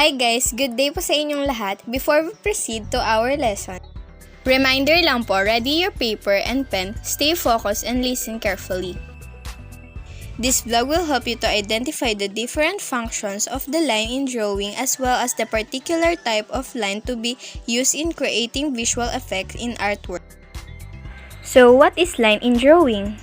Hi guys! Good day po sa inyong lahat. Before we proceed to our lesson, reminder lang po, ready your paper and pen, stay focused and listen carefully. This vlog will help you to identify the different functions of the line in drawing as well as the particular type of line to be used in creating visual effects in artwork. So what is line in drawing?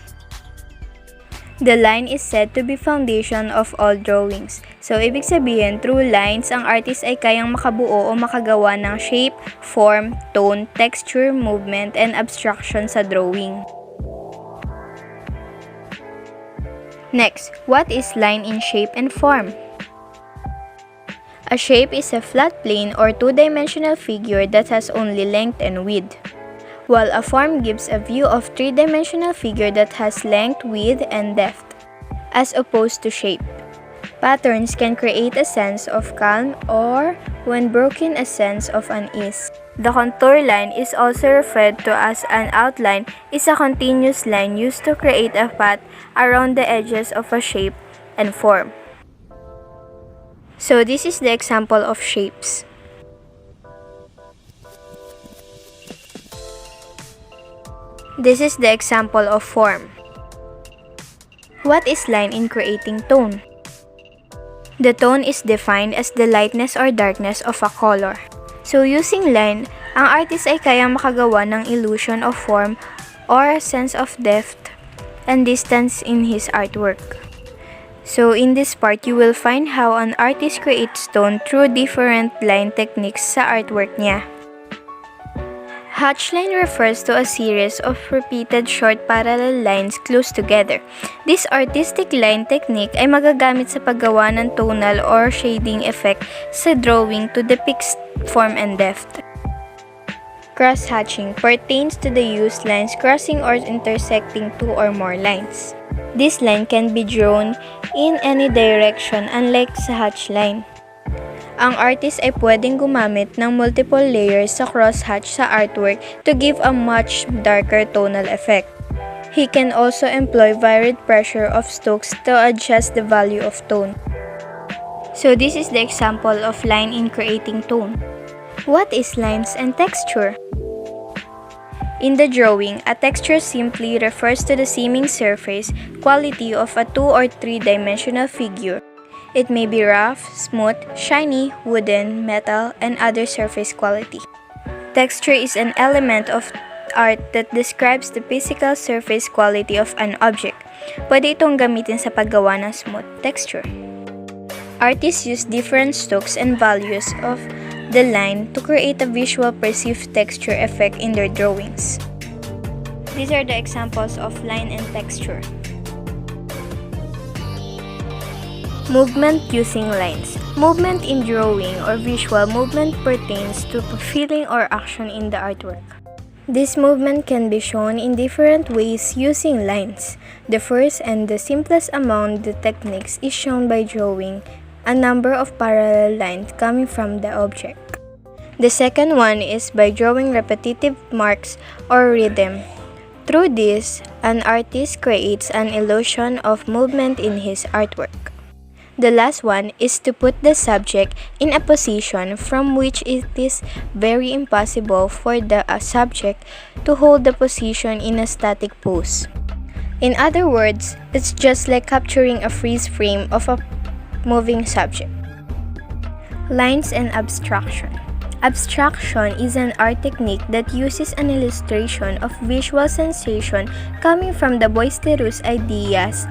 The line is said to be foundation of all drawings. So, ibig sabihin, through lines, ang artist ay kayang makabuo o makagawa ng shape, form, tone, texture, movement, and abstraction sa drawing. Next, what is line in shape and form? A shape is a flat plane or two-dimensional figure that has only length and width, while a form gives a view of three-dimensional figure that has length, width, and depth, as opposed to shape. Patterns can create a sense of calm or, when broken, a sense of unease. The contour line is also referred to as an outline, is a continuous line used to create a path around the edges of a shape and form. So this is the example of shapes. This is the example of form. What is line in creating tone? The tone is defined as the lightness or darkness of a color. So using line, ang artist ay kayang makagawa ng illusion of form or a sense of depth and distance in his artwork. So in this part, you will find how an artist creates tone through different line techniques sa artwork niya. Hatch line refers to a series of repeated short parallel lines close together. This artistic line technique ay magagamit sa paggawa ng tonal or shading effect sa drawing to depict form and depth. Cross-hatching pertains to the use lines crossing or intersecting two or more lines. This line can be drawn in any direction unlike sa hatch line. Ang artist ay pwedeng gumamit ng multiple layers sa crosshatch sa artwork to give a much darker tonal effect. He can also employ varied pressure of strokes to adjust the value of tone. So this is the example of line in creating tone. What is lines and texture? In the drawing, a texture simply refers to the seeming surface quality of a two- or three-dimensional figure. It may be rough, smooth, shiny, wooden, metal, and other surface quality. Texture is an element of art that describes the physical surface quality of an object. Pwede itong gamitin sa paggawa ng smooth texture. Artists use different strokes and values of the line to create a visual perceived texture effect in their drawings. These are the examples of line and texture. Movement using lines. Movement in drawing or visual movement pertains to feeling or action in the artwork. This movement can be shown in different ways using lines. The first and the simplest among the techniques is shown by drawing a number of parallel lines coming from the object. The second one is by drawing repetitive marks or rhythm. Through this, an artist creates an illusion of movement in his artwork. The last one is to put the subject in a position from which it is very impossible for the subject to hold the position in a static pose. In other words, it's just like capturing a freeze frame of a moving subject. Lines and abstraction. Abstraction is an art technique that uses an illustration of visual sensation coming from the boisterous ideas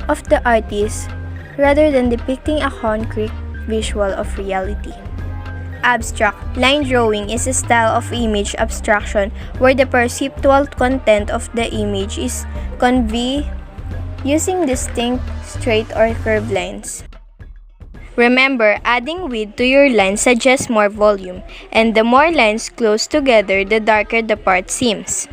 of the artist rather than depicting a concrete visual of reality. Abstract line drawing is a style of image abstraction where the perceptual content of the image is conveyed using distinct straight or curved lines. Remember, adding width to your line suggests more volume, and the more lines close together, the darker the part seems.